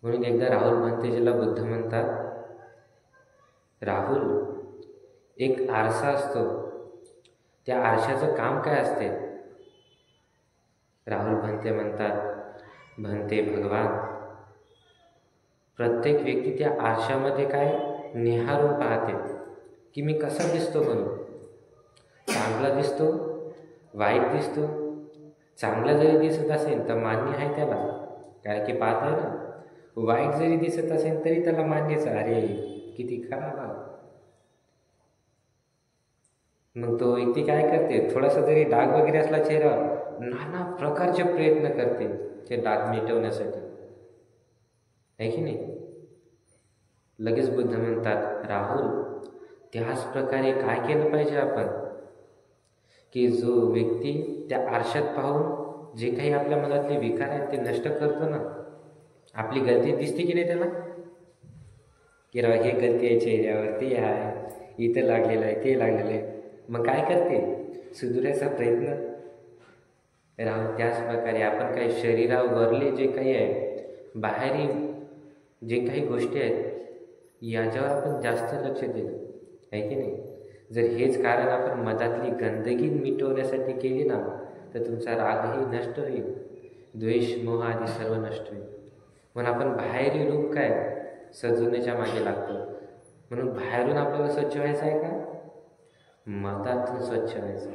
म्हणून एकदा राहुल भंतेजीला बुद्ध म्हणतात, राहुल, एक आरसा असतो, त्या आरशाचं काम काय असते? राहुल भंते म्हणतात, भंते भगवान, प्रत्येक व्यक्ती त्या आरशामध्ये काय निहारून पाहते की मी कसा दिसतो म्हणून. चांगला दिसतो, वाईट दिसतो. चांगला जरी दिसत असेल तर मान्य आहे त्याला, कारण की पाहत आहे ना. वाईट जरी दिसत असेल तरी त्याला मान्यच, अरे किती खराब आहे. मग तो व्यक्ती काय करते, थोडासा जरी डाग वगैरे असला चेहऱ्यावर, नाना प्रकारचे प्रयत्न करते ते डाग मिटवण्यासाठी, आहे की नाही. लगेच बुद्ध म्हणतात, राहुल, त्याच प्रकारे काय केलं पाहिजे आपण, की जो व्यक्ती त्या आरशात पाहून जे काही आपल्या मनातले विकार आहेत ते नष्ट करतो ना, आपली गलती दिसते की नाही त्याला, की राव हे गलती आहे चेहऱ्यावर, ते आहे, इथं लागलेलं आहे, ते लागलेलं आहे. मग काय करते, सुधारायचा प्रयत्न. राहून त्याच प्रकारे आपण काही शरीरावरले जे काही आहे, बाहेरील जे काही गोष्टी आहेत, याच्यावर आपण जास्त लक्ष दिलं, आहे की नाही. जर हेच कारण आपण मनातली गंदगी मिटवण्यासाठी केली ना, तर तुमचा रागही नष्ट होईल, द्वेष मोह आदी सर्व नष्ट होईल. म्हणून आपण बाहेरील रूप काय सजवण्याच्या मागे लागतो. म्हणून बाहेरून आपल्याला स्वच्छ व्हायचं आहे का, मनातून स्वच्छ व्हायचं,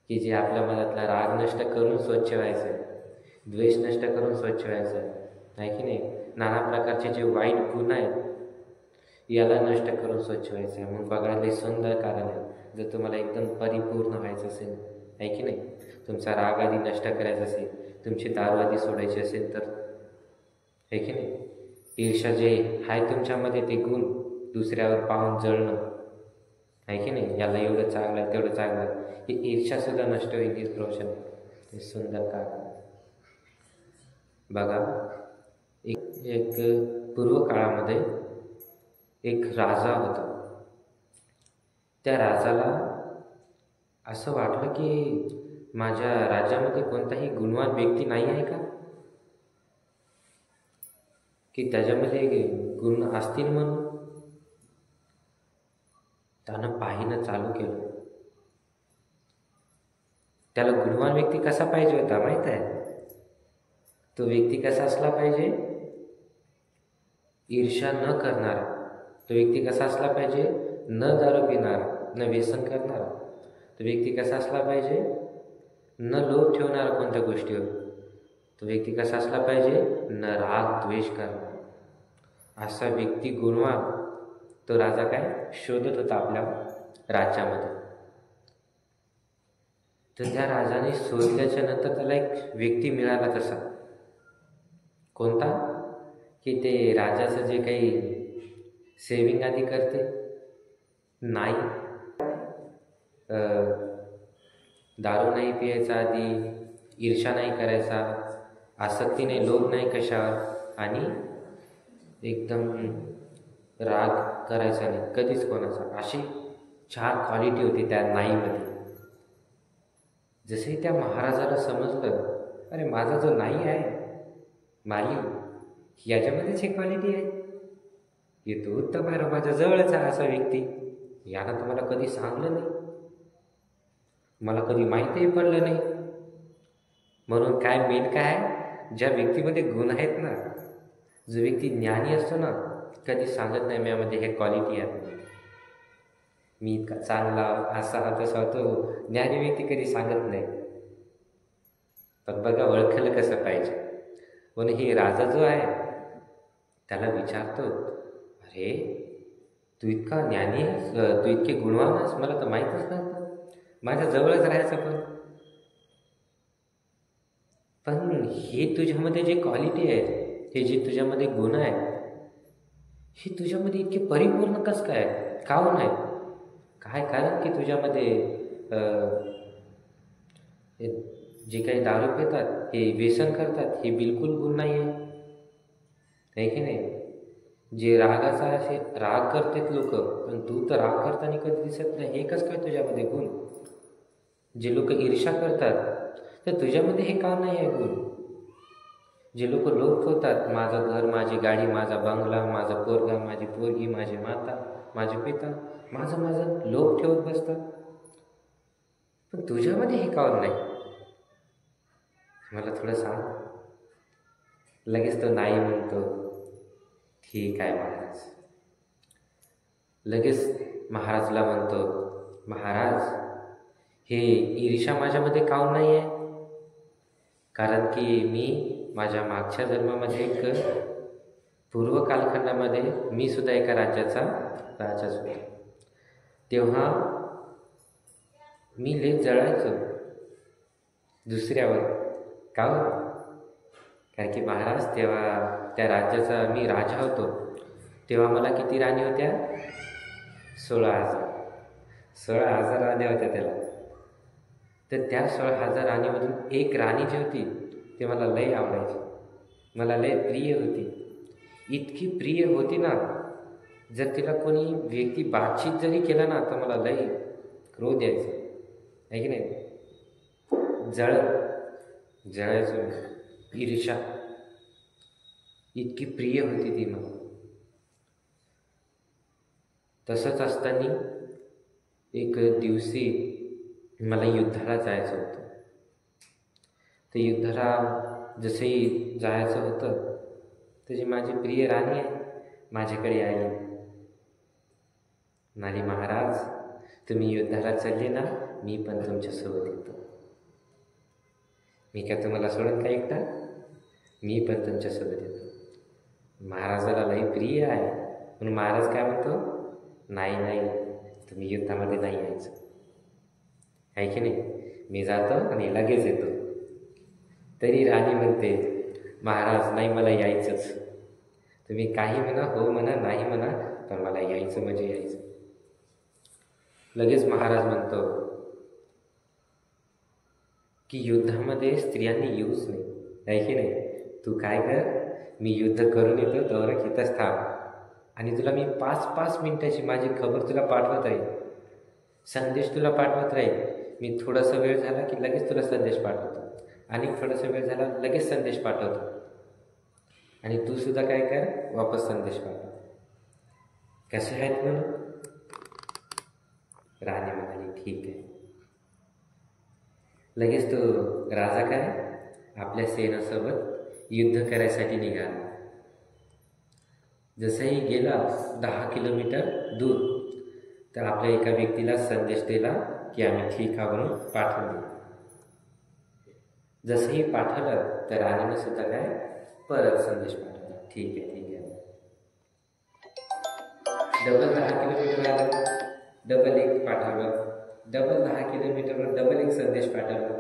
की जे आपल्या मनातला राग नष्ट करून स्वच्छ व्हायचं आहे, द्वेष नष्ट करून स्वच्छ व्हायचं आहे की नाही. नाना प्रकारचे जे वाईट गुण आहेत याला नष्ट करून स्वच्छ व्हायचं आहे. मग बघायला सुंदर कारण आहे. जर तुम्हाला एकदम परिपूर्ण व्हायचं असेल, आहे की नाही, तुमचा राग आधी नष्ट करायचा असेल, तुमची दारू आधी सोडायची असेल तर, आहे की नाही. ईर्ष्या जे आहे तुमच्यामध्ये ते गुण दुसऱ्यावर पाहून जळणं, आहे की नाही, याला एवढं चांगलं आहे तेवढं चांगलं आहे, ही ईर्ष्यासुद्धा नष्ट होईल. ही रोशन हे सुंदर कारण. बघा, एक पूर्व काळामध्ये एक राजा होता. त्या राजाला असं वाटलं की माझ्या राज्यामध्ये कोणताही गुणवान व्यक्ती नाही आहे का, की त्याच्यामध्ये गुण असतील म्हणून. त्यानं पाहणं चालू केलं. त्याला गुणवान व्यक्ती कसा पाहिजे होता माहीत आहे? तो व्यक्ती कसा असला पाहिजे, ईर्ष्या न करणारा. तो व्यक्ती कसा असला पाहिजे, न दारू पिणारा, न व्यसन करणारा. तो व्यक्ती कसा असला पाहिजे, न लोभ ठेवणारा कोणत्या गोष्टीवर. तो व्यक्ती कसा असला पाहिजे, न राग द्वेष करणारा. असा व्यक्ती गुणवान तो राजा काय शोधत होता आपल्या राज्यामध्ये. तर त्या राजाने शोधल्याच्या नंतर त्याला एक व्यक्ती मिळाला तसा. कोणता, की ते राजाचं जे काही सेविंग आधी करते, नाही दारू नाही पियायचा, आधी ईर्ष्या नाही करायचा, आसक्ती नाही, लोभ नाही कशावर, आणि एकदम राग करायचा नाही कधीच कोणाचा. अशी 4 क्वालिटी होती त्या नाईमध्ये. जसे त्या महाराजाला समजलं, अरे माझा जो नाई आहे माली, याच्यामध्येच हे क्वालिटी आहे, हे तो उत्तम आहे, माझ्या जवळच आहे असा व्यक्ती. यानं तुम्हाला कधी सांगलं नाही, मला कधी माहितीही पडलं नाही. म्हणून काय मेन काय आहे, ज्या व्यक्तीमध्ये गुण आहेत ना, जो व्यक्ती ज्ञानी असतो ना, कधी सांगत नाही माझ्यामध्ये हे क्वालिटी आहे, मी इतका चांगला असा तसा होतो. ज्ञानी व्यक्ती कधी सांगत नाही. पण बघा ओळखलं कसं पाहिजे. म्हणून ही राजा जो आहे त्याला विचारतो, अरे तू इतका ज्ञानी आहेस, तू इतके गुणवान आहेस, मला तर माहीतच नव्हतं, माझ्या जवळच राहायचं. पण हे तुझ्यामध्ये जे क्वालिटी आहेत, हे जे तुझ्यामध्ये गुण आहेत, हे तुझ्यामध्ये इतके परिपूर्ण कसं काय, काहून आहे, काय कारण की तुझ्यामध्ये जे काही दारू पितात, हे व्यसन करतात, हे बिलकुल गुण नाही आहे की नाही. जे रागाचा असे राग करतात लोक, पण तू तर राग करताना कधी दिसत नाही, हे कसं काय तुझ्यामध्ये गुण. जे लोक ईर्ष्या करतात, तर तुझ्यामध्ये हे का नाही आहे गुण. जे लोक लोभ ठेवतात, माझं घर, माझी गाडी, माझा बंगला, माझा पोरगा, माझी पोरगी, माझी माता, माझे पिता, माझं लोभ ठेवत बसतात. पण तुझ्यामध्ये हे काऊन नाही? मला थोडं सांग. लगेच तो नाही म्हणतो. ठीक आहे महाराज. लगेच महाराजला म्हणतो, महाराज, हे ईर्ष्या माझ्यामध्ये काऊन नाही आहे? कारण की मी माझ्या मागच्या जन्मामध्ये एक पूर्व कालखंडामध्ये मी सुद्धा एका राजाच होतो. तेव्हा मी लय जळायचो दुसऱ्यावर. का? कारण की महाराज, तेव्हा त्या राज्याचा मी राजा होतो. तेव्हा मला किती राणी होत्या? 16,000. 16,000 राण्या होत्या त्याला. तर त्या 16,000 राणीमधून एक राणी जी होती ती मला लय आवडायची, मला लय प्रिय होती. इतकी प्रिय होती ना, जर तिला कोणी व्यक्ती बातचीत जरी केला ना तर मला लय क्रोध यायचं, आहे की नाही? जळायचो मी. ईर्ष्या, इतकी प्रिय होती ती मला. तसंच असताना एक दिवशी मला युद्धाला जायचं होतं. तर युद्धाला जसंही जायचं होतं तशी माझी प्रिय राणी आहे माझ्याकडे आली. म्हणाली, महाराज, तुम्ही युद्धाला चालले ना, मी पण तुमच्यासोबत येतो. मी काय तुम्हाला सोडून काय एकटा? मी पण तुमच्यासोबत येतो. महाराजाला लई प्रिय आहे म्हणून महाराज काय म्हणतो, नाही, तुम्ही युद्धामध्ये नाही यायचं, आहे की नाही? मी जातो आणि लगेच येतो. तरी राणी म्हणते, महाराज, नाही, मला यायचंच. तुम्ही काही म्हणा, हो म्हणा, नाही म्हणा, पण मला यायचं म्हणजे यायचं. लगेच महाराज म्हणतो की युद्धामध्ये स्त्रियांनी येऊच नाही, आहे की नाही? तू काय कर, मी युद्ध करून येतो, तोवर इथंच थांब. आणि तुला मी 5-5 मिनिटाची माझी खबर तुला पाठवत राहील, संदेश तुला पाठवत राहील. मी थोडासा वेळ झाला की लगेच तुला संदेश पाठवतो, आणि थोडासा वेळ झाला लगेच संदेश पाठवतो. आणि तू सुद्धा काय कर, वापस संदेश पाठव. कसे आहेत म्हणून? राणी म्हणाली, ठीक आहे. लगेच तो राजा काय आपल्या सेनासोबत युद्ध करायसाठी निघाला. जसंही गेला 10 किलोमीटर दूर, तर आपल्या एका व्यक्तीला संदेश दिला की आम्ही ठीक आहोत म्हणून पाठवले. जसंही पाठवलं तर राणीने सुद्धा काय परत संदेश पाठवला, ठीक आहे. डबल 10 किलोमीटर आलं, डबल एक पाठवलं, डबल 10 किलोमीटरवर डबल एक संदेश पाठवला.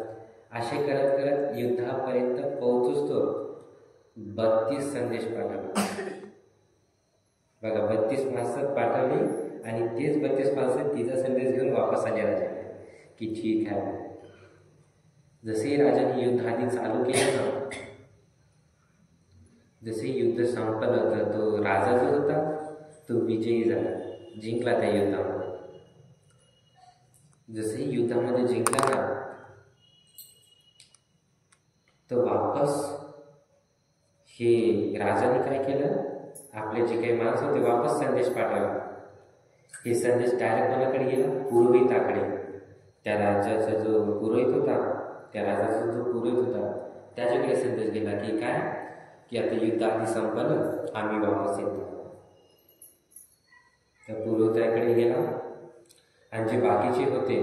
असे करत करत युद्धापर्यंत पोहोचूच तो 32 संदेश पाठवला. बघा, 32 माणसं पाठवली आणि तेच 32 माणसं तिचा संदेश घेऊन वापस आले राजा की ठीक आहे. जसे राजाने युद्ध आधी चालू केलं ना, जसे युद्ध संपलं तर तो राजा जो होता तो विजयी झाला, जिंकला त्या युद्धामध्ये. जसे युद्धामध्ये जिंकला ना, तो वापस हे राजाने काय केलं, आपले जे काही माणसं होते वापस संदेश पाठवला. हे संदेश डायरेक्ट कोणाकडे गेला, पुरोहिताकडे. त्या राज्याचा जो पुरोहित होता, त्याच्याकडे संदेश गेला की काय, की आता युद्ध आधी संपलं, आम्ही वापस येतो. त्या पुरोहिताकडे गेला आणि जे बाकीचे होते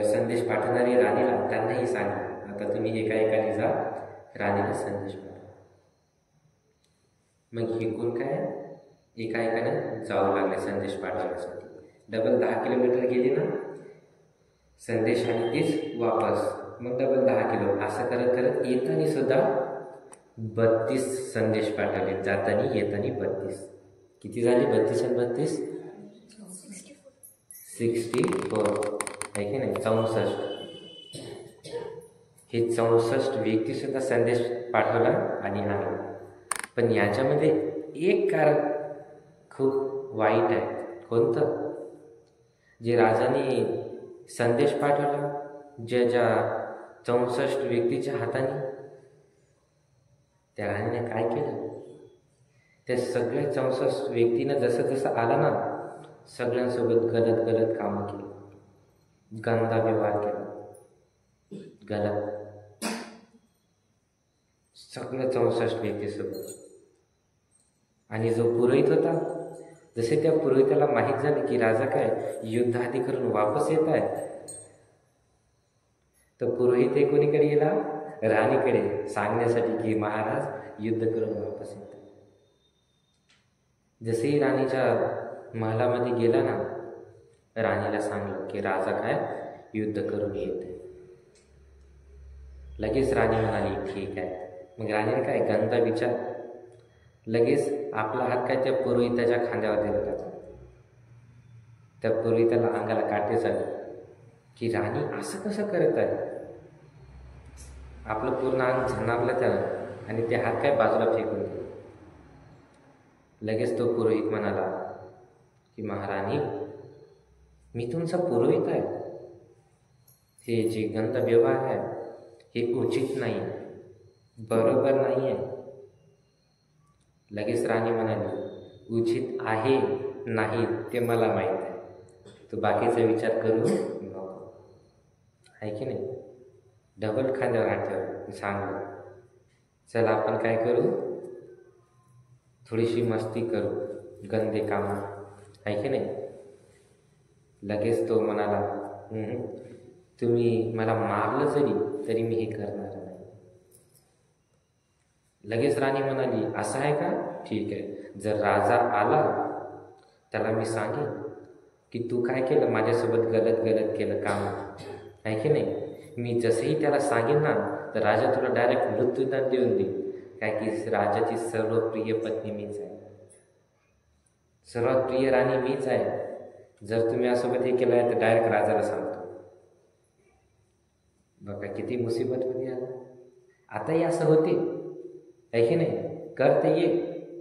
संदेश पाठवणारी राणीला, त्यांनाही सांगितलं आता तुम्ही एका जा, राणीला संदेश पाठवा. मग हे कोण काय एकाने जाऊ लागले संदेश पाठवण्यासाठी. डबल 10 किलोमीटर गेली ना संदेश, आणि तेच वापस, मग डबल 10 किलो, असं करत करत येताना सुद्धा 32 संदेश पाठवले. जातानी येतानी 32. किती झाले? 32 आणि 32 64, आहे की नाही? 64. हे 64 व्यक्ती सुद्धा संदेश पाठवला आणि आणला. पण याच्यामध्ये एक कारण खूप वाईट आहे. कोणतं? जे राजाने संदेश पाठवला ज्या 64 व्यक्तीच्या हाताने, त्या राणीने काय केलं, त्या सगळ्या 64 व्यक्तीनं जसं जसं आलं ना, सगळ्यांसोबत गलत गलत कामं केली, गंदा व्यवहार केला, गलत, सगळं 64 व्यक्तीसोबत. आणि जो पुरोहित होता, जसे त्या पुरोहिताला माहीत झालं की राजा काय युद्ध आधी करून वापस येत आहे, तर पुरोहित हे कोणीकडे गेला, राणीकडे सांगण्यासाठी की महाराज युद्ध करून वापस येत आहे. जसेही राणीच्या महलामध्ये गेला ना, राणीला सांगलं की राजा काय युद्ध करून येत आहे. लगेच राणी म्हणाली ठीक आहे. मग राणीने काय गंदा विचार, लगेच आपला हात काय त्या पुरोहिताच्या खांद्यावर दिला. त्या पुरोहिताला अंगाला काटे झाले की राणी असं कसं करत आहे. आपलं पूर्ण अंग झणारलं त्यानं आणि ते हात काय बाजूला फेकून दिले. लगेच तो पुरोहित म्हणाला की महाराणी, मी तुमचा पुरोहित आहे, हे जे गंदा व्यवहार आहे हे उचित नाही, बरोबर नाही आहे. लगेच राणी म्हणाली उचित आहे नाही ते मला माहीत आहे, तू बाकीचा विचार करू नको, आहे की नाही. डबल खांद्यावर हात ठेवला, सांगलं चला आपण काय करू, थोडीशी मस्ती करू, गंदे काम, आहे की नाही. लगेच तो म्हणाला तुम्ही मला मारलं जरी तरी मी हे करणार नाही. लगेच राणी म्हणाली असं आहे का, ठीक आहे, जर राजा आला त्याला मी सांगेन की तू काय केलं, माझ्यासोबत गलत गलत केलं काम, आहे की नाही. मी जसंही त्याला सांगेन ना तर राजा तुला डायरेक्ट मृत्यूदंड देऊन देईल, काय की राजाची सर्व प्रिय पत्नी मीच आहे, सर्वात प्रिय राणी मीच आहे. जर तुम्ही यासोबत हे केलं आहे तर डायरेक्ट राजाला सांगतो. बघा किती मुसीबतमध्ये आला. आताही असं होते, आहे की नाही, करते ये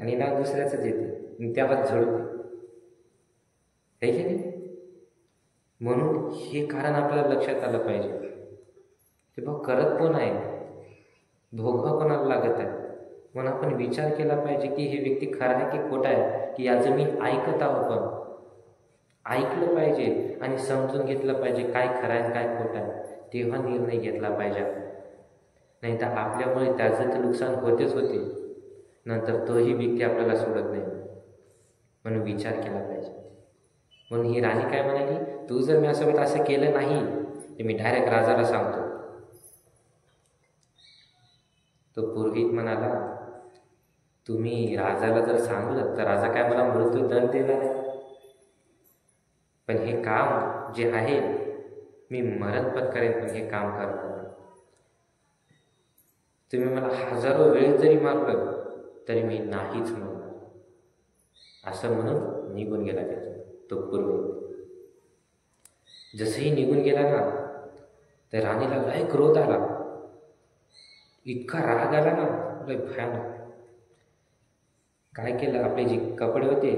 आणि नाव दुसऱ्याचंच येते, त्यावर झडते, आहे की नाही. म्हणून हे कारण आपल्याला लक्षात आलं पाहिजे की बघ करत कोण आहे, भोगवा कोणाला लागत आहे. म्हणून आपण विचार केला पाहिजे की हे व्यक्ती खरं आहे की खोटा आहे, की याचं मी ऐकत आहो, पण ऐकलं पाहिजे आणि समजून घेतलं पाहिजे काय खरं आहे काय खोटं आहे, तेव्हा निर्णय घेतला पाहिजे. नाही तर आपल्यामुळे त्याचं तर नुकसान होतेच होते, नंतर तोही व्यक्ती आपल्याला सोडत नाही. म्हणून विचार केला पाहिजे. म्हणून ही राणी काय म्हणाली, तू जर माझ्यासोबत असं केलं नाही तर मी डायरेक्ट राजाला सांगतो. तो पुरोहित म्हणाला तुम्ही राजाला जर सांगलं तर राजा काय मला मृत्यूदंड देणार आहे, पण हे काम जे आहे मी मरण पत्करेन, पण हे काम करणार नाही. तुम्ही मला हजारो वेळ जरी मारलं तरी मी नाहीच म्हणणार, असं म्हणून निघून गेला तो पुरोहित. जसंही निघून गेला ना तर राणीला लय क्रोध आला, इतका राग आला ना, लय भयानक. काय केलं, आपले जे कपडे होते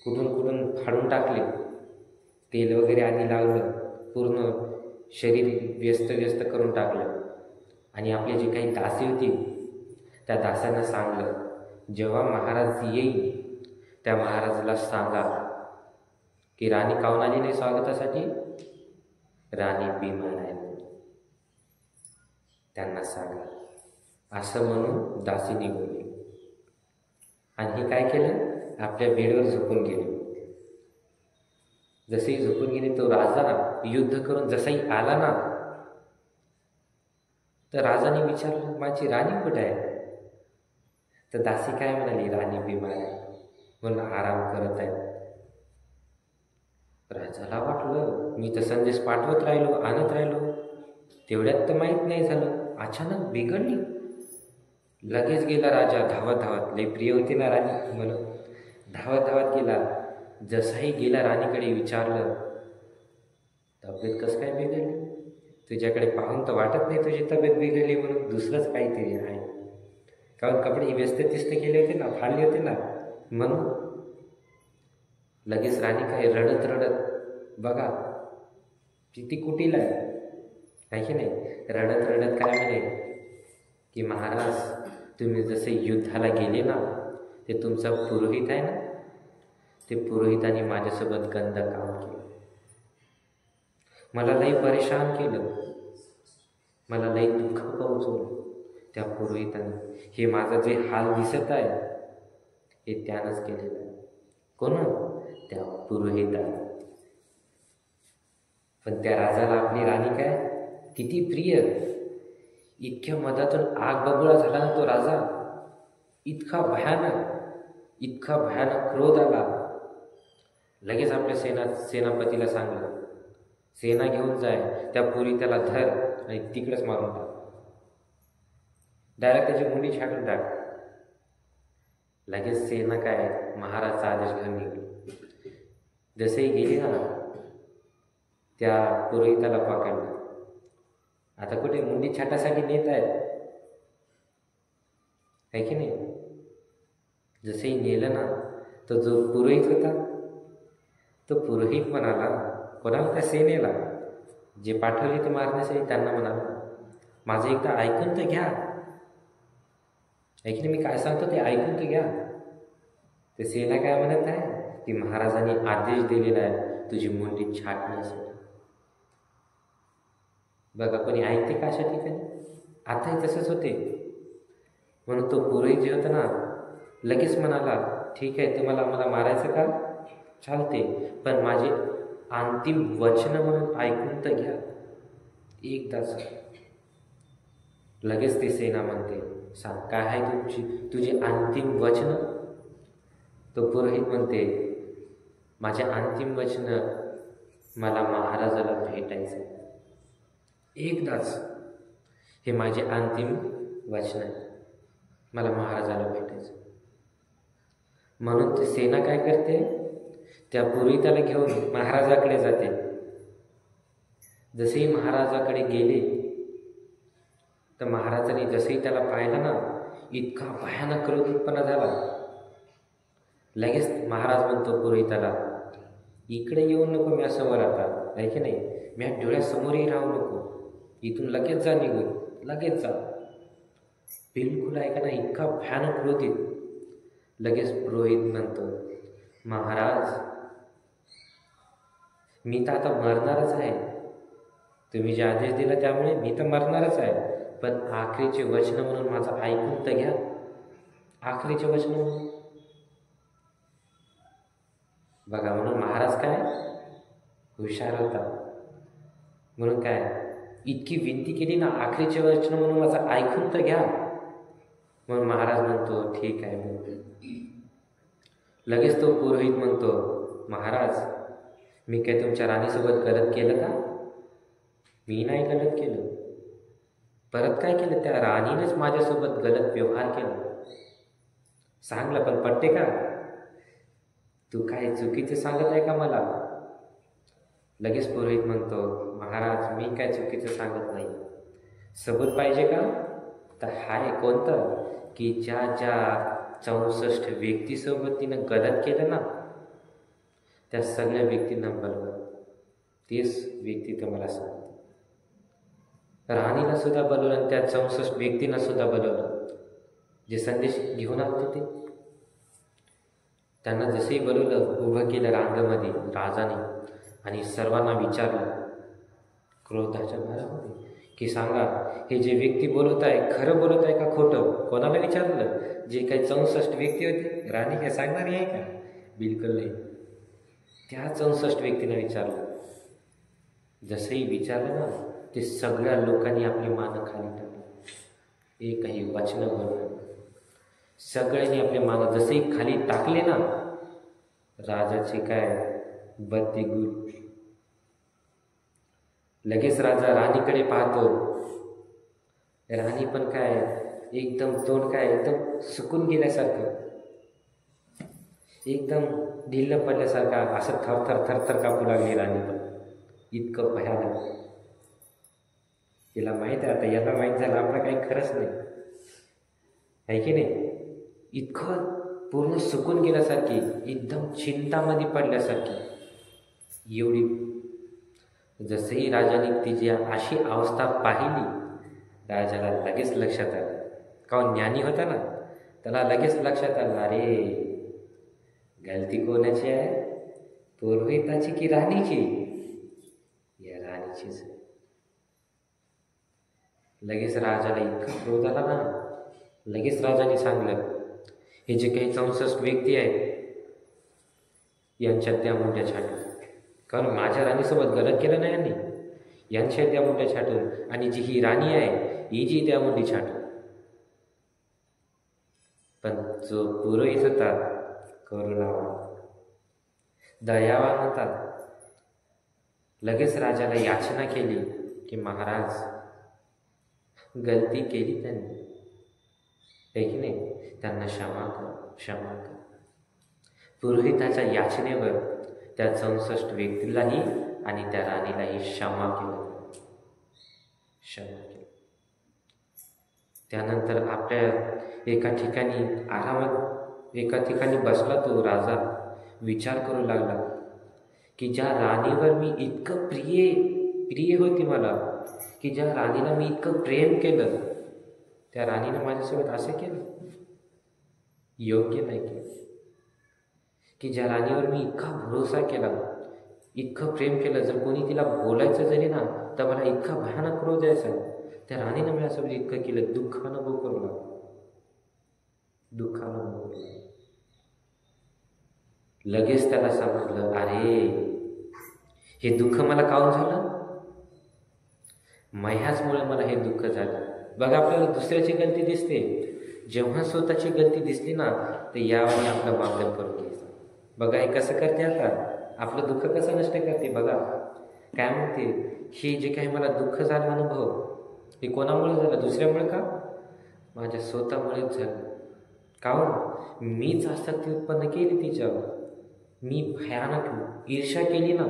कुठून कुठून फाडून टाकले, तेल वगैरे आधी लावलं, पूर्ण शरीर व्यस्त व्यस्त करून टाकलं. आणि आपली जी काही दासी होती त्या दासांना सांगलं जेव्हा महाराज येईल त्या महाराजाला सांगा की राणी काऊन आली नाही स्वागतासाठी, राणी बिमार आहे, त्यांना सांगा, असं म्हणून दासी निघून गेली. आणि हे काय केलं, आपल्या बेडवर झोपून गेली. जसेही झोपून गेली तो राजा युद्ध करून जसाही आला ना तर राजाने विचारलं माझी राणी कुठे आहे. तर दासी काय म्हणाली, राणी बिमार आहे म्हणून आराम करत आहे. राजाला वाटलं मी तर संदेश पाठवत राहिलो, आणत राहिलो, तेवढ्यात तर माहीत नाही झालं, अचानक बिघडली. लगेच गेला राजा धावत धावत, लई प्रिय होती ना राणी म्हणून धावत धावत गेला. जसाही गेला राणीकडे विचारलं तब्येत कसं काय बिघडली, तुझ्याकडे पाहून तर वाटत नाही तुझी तब्येत बिघडली म्हणून, दुसरंच काहीतरी आहे. कारण कपडे व्यस्त तिस्त केले होते ना, फाडले होते ना म्हणून. लगेच राणी काय रडत रडत, बघा किती कुटीला आहे की नाही, रडत रडत काय म्हणे की महाराज तुम्ही जसे युद्धाला गेले ना, ते तुमचा पुरोहित आहे ना, ते पुरोहिताने माझ्यासोबत गंद काम केलं, मला लई परेशान केलं, मला लई दुःख पोहोचवलं त्या पुरोहिताने. हे माझा जे हाल दिसत आहे हे त्यानंच केलेलं आहे. कोण? त्या पुरोहिताने. पण त्या राजाला आपली राणी काय किती प्रिय. इतक्या मधातून आग बबुळा झाला ना तो राजा. इतका भयानक क्रोध आला. लगेच आपल्या सेनापतीला सांगलं, सेना घेऊन जाय, त्या पुरोहिताला धर आणि तिकडेच मारून टाक, डायरेक्ट त्याची मुंडी छाटून टाक. लगेच सेना काय महाराजचा आदेश घेऊन निघली. जसेही गेली ना, त्या पुरोहिताला पकडलं. आता कुठे मुंडी छाटासाठी नेत आहेत, है की नाही? जसेही नेलं ना, तो जो पुरोहित होता तो पुरोहित म्हणाला, कोणाला? त्या सेनेला जे पाठवले ते मारण्यासाठी, त्यांना म्हणाला, माझं एकदा ऐकून तर घ्या, है की नाही? मी काय सांगतो ते ऐकून तर घ्या. ते सेना काय म्हणत आहे की महाराजांनी आदेश दिलेला आहे तुझी मुंडी छाटण्यासाठी. बघा, कोणी ऐकते का अशा ठिकाणी? आताही तसंच होते. म्हणून तो पुरोहित जे होता ना, लगेच म्हणाला, ठीक आहे, तुम्हाला मला मारायचं का? चालते, पण माझे अंतिम वचन म्हणून ऐकून तर घ्या एकदाच. लगेच ती सेना म्हणते, सांग काय आहे तुझे अंतिम वचन? तो पुरोहित म्हणते, माझे अंतिम वचन, मला महाराजाला भेटायचं एकदाच. हे माझे अंतिम वचन आहे, मला महाराजाला भेटायचं. म्हणून ती सेना काय करते, त्या पुरोहिताला घेऊन महाराजाकडे जाते. जसेही महाराजाकडे गेले तर महाराजांनी जसेही त्याला पाहिलं ना, इतका भयानक क्रोधितपणा झाला. लगेच महाराज म्हणतो पुरोहिताला, इकडे येऊन नको मी समोर आता, आहे की नाही? मी डोळ्यासमोरही राहू नको, इथून लगेच जा निघून, लगेच जा. बिलकुल ऐका ना, इतका भयानक क्रोधित. लगेच पुरोहित म्हणतो, महाराज मी तर आता मरणारच आहे, तुम्ही जे आदेश दिला त्यामुळे मी तर मरणारच आहे, पण आखरीचे वचन म्हणून माझं ऐकून तर घ्या. आखरीचे वचन म्हणून बघा. म्हणून महाराज काय हुशार होता, म्हणून काय इतकी विनंती केली ना, आखरीचे वचन म्हणून माझं ऐकून तर घ्या. म्हणून महाराज म्हणतो, ठीक आहे म्हणतो. लगेच तो पुरोहित म्हणतो, महाराज मी काय तुमच्या राणीसोबत गलत केलं का? मी नाही गलत केलं. परत काय केलं? त्या राणीनेच माझ्यासोबत गलत व्यवहार केला. सांगलं पण पटते का? तू काय चुकीचं सांगत आहे का मला? लगेच पुरोहित म्हणतो, महाराज मी काय चुकीचं सांगत नाही. सबूत पाहिजे का? तर हाय कोणतं, की ज्या 64 व्यक्तीसोबत तिनं गलत केलं ना, त्या सगळ्या व्यक्तींना बोलवलं. तेच व्यक्ती तुम्हाला सांगते. राणीला सुद्धा बोलवलं आणि त्या 64 व्यक्तींना सुद्धा बोलवलं, जे संदेश घेऊन आले ते. त्यांना जसंही बोलवलं, उभं केलं रांगेमध्ये राजाने आणि सर्वांना विचारलं क्रोधाच्या भरामध्ये, की सांगा हे जे व्यक्ती बोलत आहे खरं बोलत आहे का खोटं? कोणाला विचारलं? जे काही 64 व्यक्ती होते, राणी काय सांगणारी आहे का? बिलकुल नाही. त्या 64 व्यक्तींना विचारलं. जसंही विचारलं ना, ते सगळ्या लोकांनी आपली मानं खाली टाकली, एकही वचन बोललं. सगळ्यांनी आपले मानं जसेही खाली टाकले ना, राजाचे काय बत्ती गुल. लगेच राजा राणीकडे पाहतो. राणी पण काय एकदम तोंड काय एकदम सुकून गेल्यासारखं, एकदम ढिल्लं पडल्यासारखं, असं थरथर कापू लागली राणी पण. इतकं भयानक. तिला माहीत आहे आता, याला माहीत झालं आपलं काही खरंच नाही, आहे की नाही? इतकं पूर्ण सुकून गेल्यासारखी, एकदम चिंतामध्ये पडल्यासारखी एवढी. जसंही राजाने तिची अशी अवस्था पाहिली, राजाला लगेच लक्षात आलं का ज्ञानी होता ना, त्याला लगेच लक्षात आलं, अरे गलती कोणाची आहे, पुरोहिताची की राणीची? या राणीचीच. लगेच राजाला इतका क्रोध आला ना, लगेच राजाने सांगलं, हे जे काही 64 व्यक्ती आहेत यांच्यात त्या मुंड्या छाटून, कारण माझ्या राणीसोबत गलत केलं नाही यांनी, यांच्यात त्या मुंड्या छाटून, आणि जी ही राणी आहे ही जी त्या मुंडी छाटून. पण जो पुरोहित होता करुणावान, दयावान होता, लगेच राजाला याचना केली की महाराज गलती केली त्यांनी, आहे की नाही, त्यांना क्षमा कर, क्षमा कर. पुरोहिताच्या याचनेवर त्या 64 व्यक्तीलाही आणि त्या राणीलाही क्षमा केलं, क्षमा केलं. त्यानंतर आपल्या एका ठिकाणी बसला तो राजा, विचार करू लागला की ज्या राणीवर मी इतकं प्रिय होती मला, की ज्या राणीला मी इतकं प्रेम केलं, त्या राणीनं माझ्यासोबत असं केलं, योग्य नाही केलं. की ज्या राणीवर मी इतका भरोसा केला, इतकं प्रेम केलं, जर कोणी तिला बोलायचं जरी ना तर मला इतका भयानक क्रोध यायचा, त्या राणीनं माझ्यासोबत इतकं केलं, दुःख अनुभव करू लागला, दुःख अनुभव करू लागला. लगेच त्याला समजलं, अरे हे दुःख मला काहून झालं, माझ्याचमुळे मला हे दुःख झालं. बघा, आपल्याला दुसऱ्याची गलती दिसते, जेव्हा स्वतःची गलती दिसली ना तर यावेळी आपलं मागलं करून घ्यायचं. बघा हे कसं करते, आता आपलं दुःख कसं नष्ट करते. बघा काय म्हणते, हे जे काही मला दुःख झालं अनुभव, हे कोणामुळे झालं, दुसऱ्यामुळे का, माझ्या स्वतःमुळेच झालं. काहून, मीच आसक्ती उत्पन्न केली तिच्यावर, मी भयानक ईर्ष्या केली ना,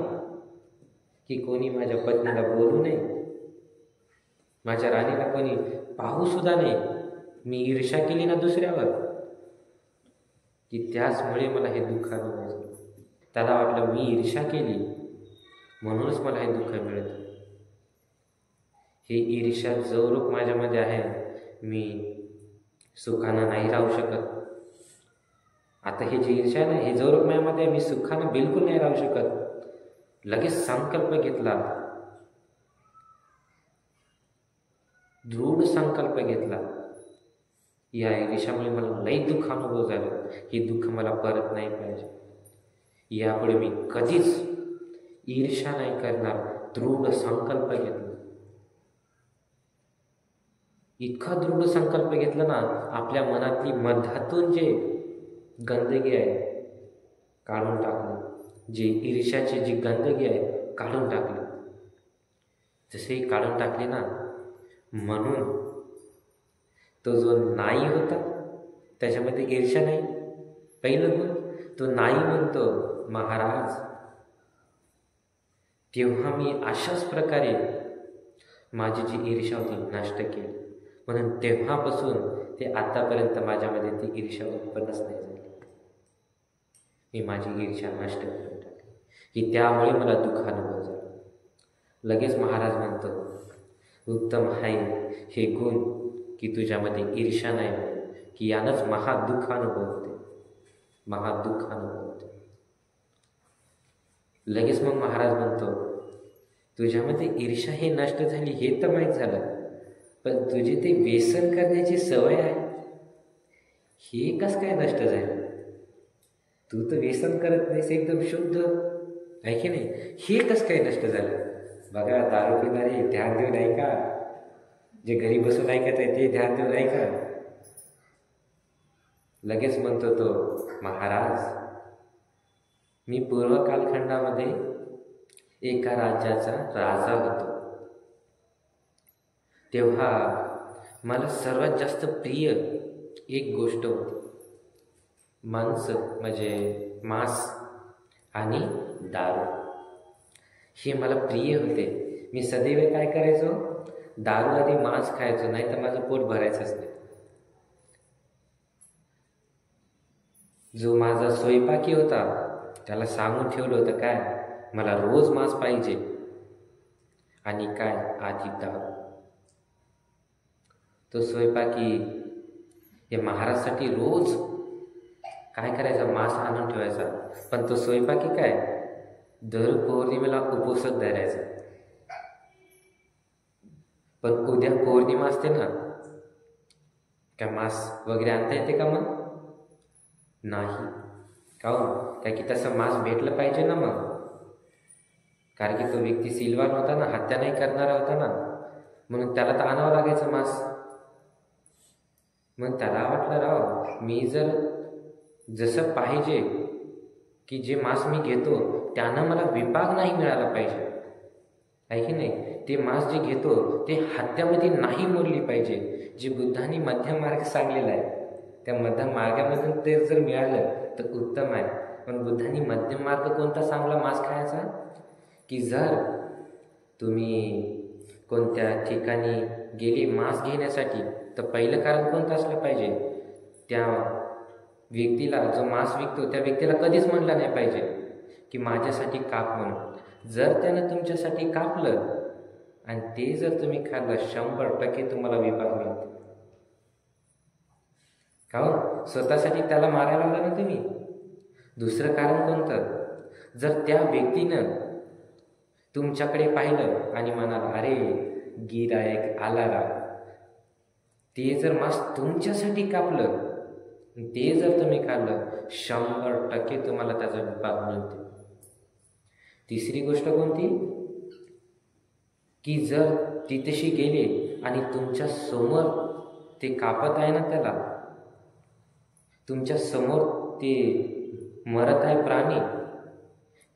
की कोणी माझ्या पत्नीला बोलू नये, माझ्या राणीला कोणी पाहू सुद्धा नाही, मी ईर्ष्या केली ना दुसऱ्यावर, की त्याचमुळे मला हे दुःख अनुभवायचं. त्याला वाटलं मी ईर्ष्या केली म्हणूनच मला हे दुःख मिळतं. हे ईर्ष्या जो रूप माझ्यामध्ये आहे, मी सुखानं नाही राहू शकत. आता हे जे ईर्ष्या आहे ना, हे जो रूप माझ्यामध्ये आहे, मी सुखानं बिलकुल नाही राहू शकत. लगेच संकल्प घेतला, दृढ संकल्प घेतला, या ईर्ष्यामुळे मला लई दुःख अनुभव झालं, हे दुःख मला परत नाही पाहिजे, यापुढे मी कधीच ईर्ष्या नाही करणार. दृढ संकल्प घेतला. इतका दृढ संकल्प घेतला ना, आपल्या मनातली मधातून जे गंदगी आहे काढून टाकली, जे ईर्ष्याची जी गंदगी आहे काढून टाकली. जसेही काढून टाकली ना, म्हणून तो जो नाही होता त्याच्यामध्ये ईर्ष्या नाही, पहिलं गुण तो नाही म्हणतो, महाराज तेव्हा मी अशाच प्रकारे माझी जी ईर्ष्या होती नष्ट केली, म्हणून तेव्हापासून ते आतापर्यंत माझ्यामध्ये ती ईर्ष्या उत्पन्नच नाही झाली. मी माझी ईर्ष्या नष्ट करून टाकली, की त्यामुळे मला दुःख अनुभव झाला. लगेच महाराज म्हणतो, उत्तम आहे हे गुण की तुझ्यामध्ये ईर्ष्या नाही, की यानंच महादुःख अनुभव होते, महादुःख अनुभव होते. लगेच मग महाराज म्हणतो, तुझ्यामध्ये ईर्ष्या हे नष्ट झाली हे तर माहीत झालं, पण तुझी ते व्यसन करण्याची सवय आहे हे कसं काय नष्ट झालं. तू तर व्यसन करत नाहीस, एकदम शुद्ध आहे की नाही, हे कसं काय नष्ट झालं. बघा, दारू पिणारे ध्यान देऊन ऐका, जे घरी बसून ऐकत आहे ते ध्यान देऊन ऐका. लगेच म्हणतो तो, महाराज मी पूर्व कालखंडामध्ये एका राज्याचा राजा होतो, तेव्हा मला सर्वात जास्त प्रिय एक गोष्ट होती, मांस म्हणजे मांस आणि दारू. हे मला प्रिय होते. मी सदैव काय करायचो, दारू आणि मांस खायचो, नाही तर माझं पोट भरायचंच नाही. जो माझा स्वयंपाकी होता त्याला सांगून ठेवलं होतं काय, मला रोज मांस पाहिजे आणि काय आधी दारू. तो स्वयंपाकी हे महाराजसाठी रोज काय करायचा, मांस आणून ठेवायचा. पण तो स्वयंपाकी काय, दर पौर्णिमेला उपवासच धरायचा. पण उद्या पौर्णिमा असते ना, काय मांस वगैरे आणता येते का मग? नाही. काहून? काय की तसं मांस भेटलं पाहिजे ना मग. कारण की तो व्यक्ती सिलवान होता ना, हत्या नाही करणारा होता ना, म्हणून त्याला तर आणावं लागायचं मांस. मग त्याला वाटलं, राव मी जर जसं पाहिजे की जे मांस मी घेतो त्यानं मला विपाक नाही मिळाला पाहिजे, आहे की नाही. ते मांस जे घेतो ते हत्यामध्ये नाही मोडली पाहिजे. जे बुद्धांनी मध्यम मार्ग सांगलेला आहे, त्या मध्यम मार्गामधून ते जर मिळालं तर उत्तम आहे. पण बुद्धांनी मध्यम मार्ग कोणता सांगला मांस खायचा, की जर तुम्ही कोणत्या ठिकाणी गेले मांस घेण्यासाठी तर पहिलं कारण कोणतं असलं पाहिजे, त्या व्यक्तीला जो मांस विकतो त्या व्यक्तीला कधीच म्हणलं नाही पाहिजे की माझ्यासाठी काप म्हणून. जर त्यानं तुमच्यासाठी कापलं आणि ते जर तुम्ही खाल्लं 100% तुम्हाला विपाक मिळते. काहून? स्वतःसाठी त्याला मारायला लावलं ना तुम्ही. दुसरं कारण कोणतं, जर त्या व्यक्तीनं तुमच्याकडे पाहिलं आणि म्हणाला अरे गिरायक आला राव, ते जर मांस तुमच्यासाठी कापलं, ते जर तुम्ही खाल्लं 100% तुम्हाला त्याचा विपाक मिळते. तिसरी गोष्ट कोणती, की जर तिथेशी गेले आणि तुमच्या समोर ते कापत आहे ना, त्याला तुमच्या समोर ते मरत आहे प्राणी,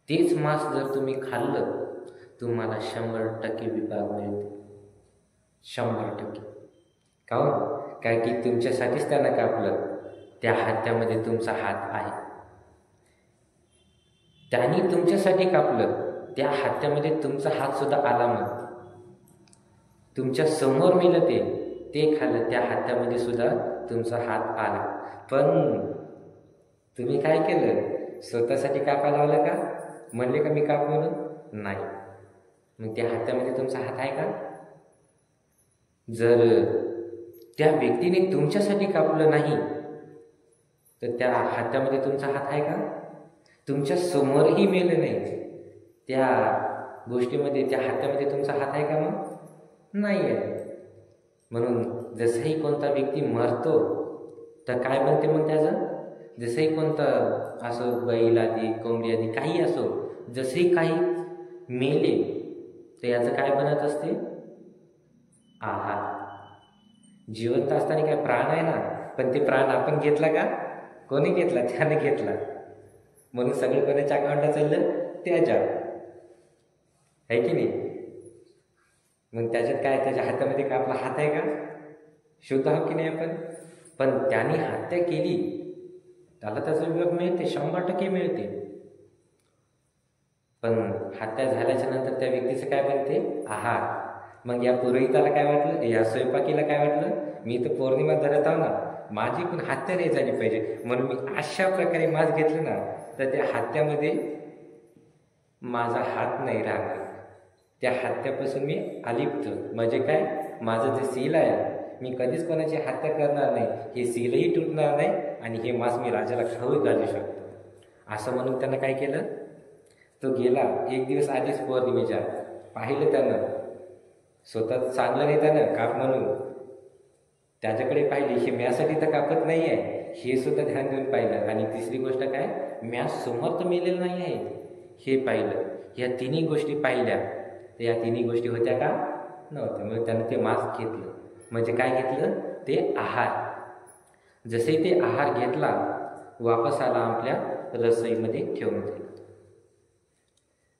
तेच मांस जर तुम्ही खाल्लं तुम्हाला 100% विपाक मिळते. 100%. काहून? काय की तुमच्यासाठीच त्यानं कापलं, त्या हत्यामध्ये तुमचा हात आहे. त्यांनी तुमच्यासाठी कापलं, त्या हत्यामध्ये तुमचा हात सुद्धा आला. मग तुमच्या समोर मेलं ते खाल्लं, त्या हत्यामध्ये सुद्धा तुमचा हात आला. पण तुम्ही काय केलं, स्वतःसाठी कापायला लावलं का, म्हणले का मी काप म्हणून? नाही. मग त्या हत्यामध्ये तुमचा हात आहे का? जर त्या व्यक्तीने तुमच्यासाठी कापलं नाही तर त्या हत्यामध्ये तुमचा हात आहे का? तुमच्या समोरही मेलं नाही, त्या गोष्टीमध्ये त्या हत्यामध्ये तुमचा हात आहे का? मग नाही आहे. म्हणून जसंही कोणता व्यक्ती मरतो तर काय बनते मग त्याचं, जसंही कोणतं असो, बैल आदी कोंबडी आदी काही असो, जसेही काही मेले तर याचं काय बनत असते, आहार. जिवंत असताना काय प्राण आहे ना, पण ते प्राण आपण घेतला का? कोणी घेतला? त्याने घेतला. म्हणून सगळं कोणाच्या अकाउंटला चाललं, त्याच्या, आहे की नाही. मग त्याच्यात काय, त्याच्या हातामध्ये का आपला हात आहे का? शुद्ध आहो की नाही आपण. पण त्याने हत्या केली त्याला त्याचा विभाग मिळते, 100% मिळते. पण हत्या झाल्याच्या नंतर त्या व्यक्तीचं काय बनते, आहार. मग या पुरोहिताला काय वाटलं, या स्वयंपाकीला काय वाटलं, मी तर पौर्णिमा धरत आहो ना, माझी पण हत्या नाही झाली पाहिजे, म्हणून मी अशा प्रकारे मांस घेतलं ना तर त्या हत्यामध्ये माझा हात नाही राहणार, त्या हत्यापासून मी अलिप्त. म्हणजे काय, माझं जे सील आहे, मी कधीच कोणाची हत्या करणार नाही, हे सीलही तुटणार नाही आणि हे मांस मी राजाला खाऊ घालू शकतो. असं म्हणून त्यानं काय केलं, तो गेला एक दिवस आधीच पौर्णिमेच्या, पाहिलं त्यानं, स्वतः चांगलं नाही त्यानं काप म्हणून, त्याच्याकडे पाहिली, हे म्यासाठी तर कापत नाही आहे, हे सुद्धा ध्यान देऊन पाहिलं. आणि तिसरी गोष्ट काय, म्या समोर तर मेलेलं नाही आहे हे पाहिलं. या तिन्ही गोष्टी पाहिल्या तर या तिन्ही गोष्टी होत्या का? नव्हत्या. मग त्यानं ते मांस घेतलं. म्हणजे काय घेतलं, ते आहार. जसे ते आहार घेतला, वापस आला आपल्या रसोईमध्ये ठेवून दिलं.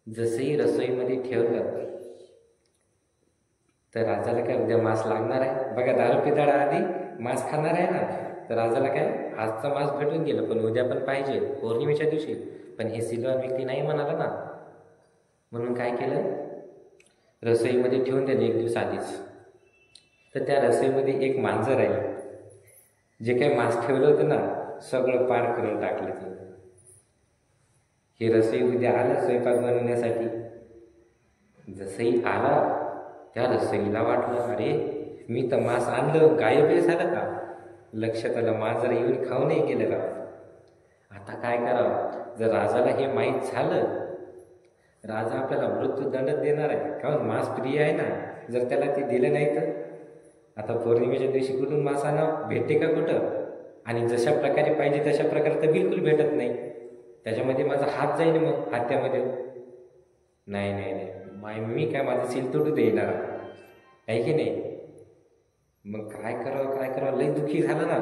जसेही रसोईमध्ये ठेवलं तर राजाला काय, उद्या मांस लागणार आहे. बघा, दारू पिताळा आधी मांस खाणार आहे ना, तर राजाला काय, आजचा मांस भेटून गेलं पण उद्या पण पाहिजे पौर्णिमेच्या दिवशी. पण हे सिलवान व्यक्ती नाही म्हणाला ना, म्हणून काय केलं, रसोईमध्ये ठेवून दिलं एक दिवस आधीच. तर त्या रसोईमध्ये एक मांजर आहे, जे काही मांस ठेवलं होतं ना सगळं पार करून टाकलं ते. हे रसोई उद्या आला स्वयंपाक बनवण्यासाठी. जसंही आला त्या रसोईला वाटलं, अरे मी तर मांस आणलं, गायब झालं का? लक्षात आलं माझं येऊन खाऊनही गेलं राव. आता काय करावं? जर राजाला हे माहीत झालं, राजा आपल्याला मृत्यूदंड देणार आहे. काहून मांस प्रिय आहे ना. जर त्याला ते दिलं नाही तर आता पौर्णिमेच्या दिवशी कुठून मांस आणावं? भेटते का कुठं? आणि जशा प्रकारे पाहिजे तशा प्रकारे तर बिलकुल भेटत नाही. त्याच्यामध्ये माझा हात जाईल मग हात्यामध्ये. नाही नाही नाही, मी काय माझं सील तोडू देणार आहे की नाही. मग काय करावं लई दुःखी झालं ना.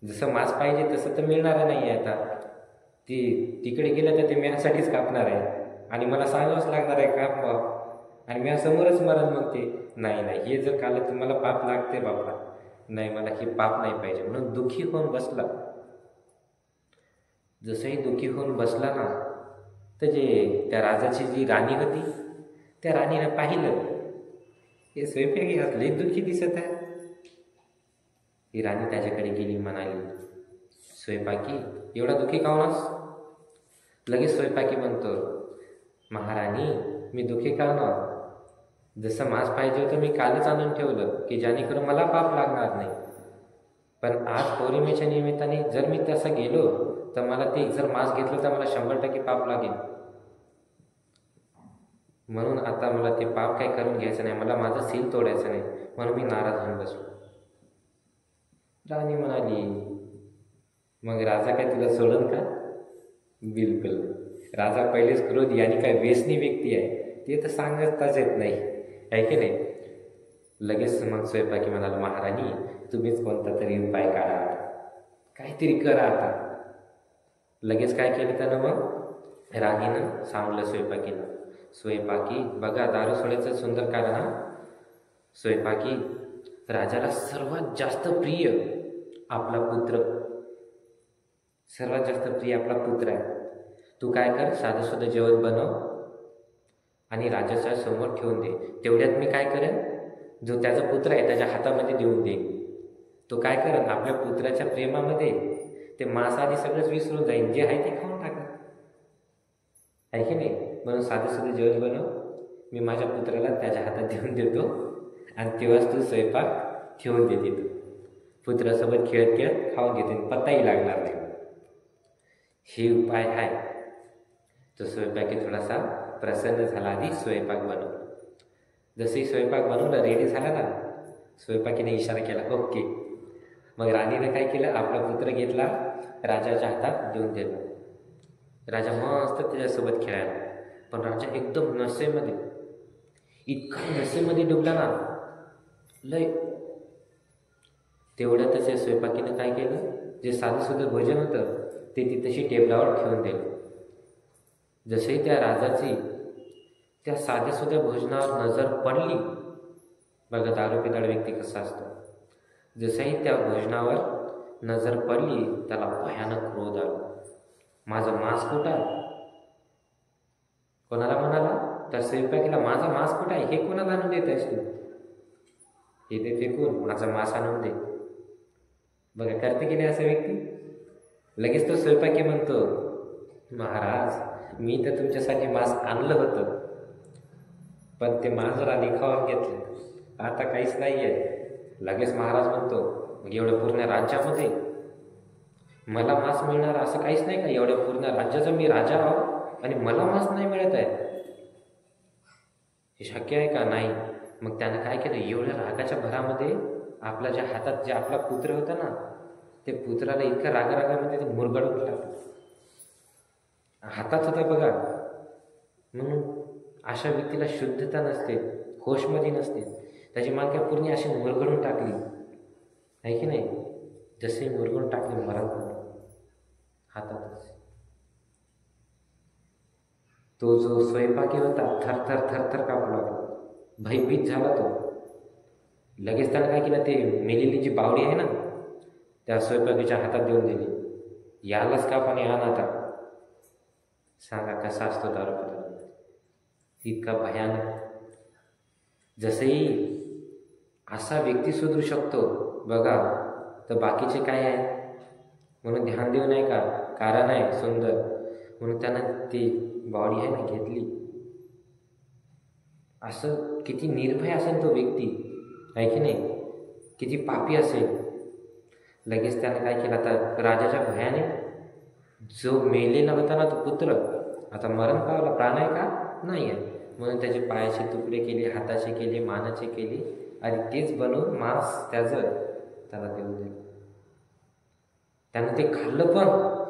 जसं मांस पाहिजे तसं तर मिळणार नाही आहे. आता ती तिकडे गेलं तर ते म्यासाठीच कापणार आहे आणि मला सांगावंच लागणार आहे काप, आणि म्या समोरच मरण मग ते. नाही हे जर खाल्लं तर मला पाप लागते बापा. नाही, मला हे पाप नाही पाहिजे. म्हणून दुःखी होऊन बसला. जसंही दुःखी होऊन बसला ना, तर त्या राजाची जी राणी होती त्या राणीनं पाहिलं हे स्वयंपाकी आज लई दुःखी दिसत आहे. ही राणी त्याच्याकडे गेली, म्हणाली, स्वयंपाकी एवढा दुःखी काहूनस? लगेच स्वयंपाकी म्हणतो, महाराणी मी दुःखी का ना? जसं मांस पाहिजे होतं मी कालच आणून ठेवलं की जेणेकरून मला पाप लागणार नाही. पण आज पौर्णिमेच्या निमित्ताने जर मी तसं गेलो तर मला ते जर मांस घेतलं तर मला 100% पाप लागेल. म्हणून आता मला ते पाप काही करून घ्यायचं नाही, मला माझं सील तोडायचं नाही. म्हणून मी नाराज होऊन बसलो. राणी म्हणाली, मग राजा काय तुला सोडून का? बिलकुल. राजा पहिलेच क्रोधी आणि काय व्यसनी व्यक्ती आहे, ते तर सांगताच येत नाही, आहे की नाही. लगेच मग स्वयंपाकी म्हणाला, महाराणी तुम्हीच कोणता तरी उपाय काढा, काहीतरी करा आता. लगेच काय केलं त्यानं? मग राणीनं सांगलं स्वयंपाकीनं, स्वयंपाकी बघा दारू सोडायचं सुंदर कारण हा. स्वयंपाकी राजाला सर्वात जास्त प्रिय आपला पुत्र, सर्वात जास्त प्रिय आपला पुत्र आहे. तू काय कर, साधं सुद्धा जेवण बनव आणि राजाच्या समोर ठेवून दे. तेवढ्यात मी काय करेन, जो त्याचा पुत्र आहे त्याच्या हातामध्ये देऊन देईन. तो काय करेन, आपल्या पुत्राच्या प्रेमामध्ये ते मांस आधी सगळंच विसरून जाईन, जे आहे ते खाऊन टाका, आहे की नाही. म्हणून साधं सुद्धा जेवण बनव, मी माझ्या पुत्राला त्याच्या हातात देऊन देतो आणि तेव्हाच तू स्वयंपाक ठेवून देते. तू पुत्रासोबत खेळत खेळत खाऊन घेते, पत्ताही लागणार नाही. हे उपाय आहे. तो स्वयंपाकी थोडासा प्रसन्न झाला. आधी स्वयंपाक बनवला. जसंही स्वयंपाक बनवलं, रेडी झाला ना, स्वयंपाकीने इशारा केला, ओके. मग राणीनं काय केलं, आपला पुत्र घेतला, राजाच्या हातात देऊन दिला. राजा मस्त त्याच्यासोबत खेळायला. पण राजा एकदम नशेमध्ये, इतका नशेमध्ये डुबला ना, लय. तेवढ्यातच या स्वयंपाकीनं काय केलं, जे साधं सुद्धा भोजन होतं ते तिथेशी टेबलावर ठेवून दिलं. जसंही त्या राजाची त्या साध्या सुद्धा भोजनावर नजर पडली, बघा दारू पिदाळ व्यक्ती कसा असतो, जसंही त्या भोजनावर नजर पडली त्याला भयानक क्रोध आला. माझं मांस कुठं आहे? कोणाला म्हणाला? तर स्वयंपाकीला, माझा मांस कुठं आहे? हे कोणाला आणून देत आहेस तू? हे ते फेकून माझा मांस आणून दे. बघा करते की नाही असं व्यक्ती. लगेच तो स्वयंपाकी म्हणतो, महाराज मी तर तुमच्यासाठी मांस आणलं होतं, पण ते मांस राणी खाऊन घेतलं, आता काहीच नाही आहे. लगेच महाराज म्हणतो, मग एवढ्या पूर्ण राज्यामध्ये मला मांस मिळणार असं काहीच नाही का? एवढ्या पूर्ण राज्याचा मी राजा आहो आणि मला मांस नाही मिळत आहे, हे शक्य आहे का? नाही. मग त्यानं काय केलं, एवढ्या रागाच्या भरामध्ये आपल्या ज्या हातात जे आपला पुत्र होता ना, ते पुत्राला इतक्या रागामध्ये ते मुरगळून टाकलं. हातात होता बघा. म्हणून अशा व्यक्तीला शुद्धता नसते, होशमध्ये नसते, त्याची मानक्या पूर्ण अशी मुरगळून टाकली, आहे की नाही. जसे मुरगळून टाकले मरण हातातच. तो जो स्वयंपाकी होता थर कापू लागला, भयभीत झाला तो. लगेच त्यानं काय केलं, ते मेलेली जी बावडी आहे ना त्या स्वयंपाकीच्या हातात देऊन दिली. यालाच का पाणी आण आता. सांगा कसा असतो दारू पिणारा, इतका भयानक. जसेही असा व्यक्ती सुधरू शकतो बघा, तर बाकीचे काय आहे म्हणून ध्यान देऊ नये का? कारण आहे सुंदर, म्हणून त्यानं ती बॉडी आहे ना घेतली. असं किती निर्भय असेल तो व्यक्ती, आहे की नाही, किती पापी असेल. लगेच त्याने काय केलं, आता राजाच्या भयाने जो मेलेला होता ना तो पुत्र, आता मरण पावला, प्राण आहे का नाही आहे, म्हणून त्याचे पायाचे तुकडे केले, हाताचे केले, मानाचे केले आणि तेच बनवून मांस त्याचं त्याला देऊन दिलं. त्यानं ते खाल्लं, पण